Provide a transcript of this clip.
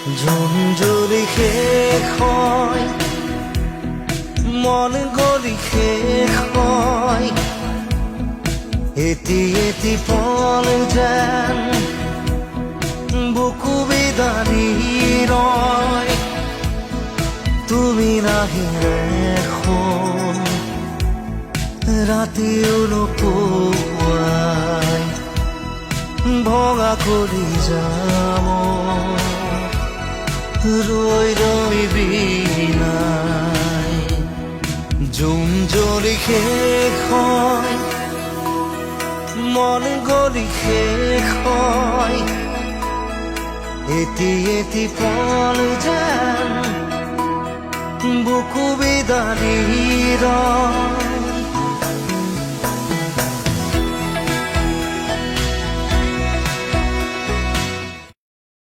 ঝুমঝুৰি শেষ হয়, মন গলি শেষ হয়, এটি এটি পল যেন বুকু বিদাৰি ৰয়। তুমি নাহিলে এখন ৰাতিও নোপোৱাই ভঙা কৰি যাম ৰৈ ৰৈ বিনাই। জুম জ্বলি শেষ হয়, মন গলি শেষ হয়, এটি এটি পল যেন বুকু বিদাৰি ৰয়।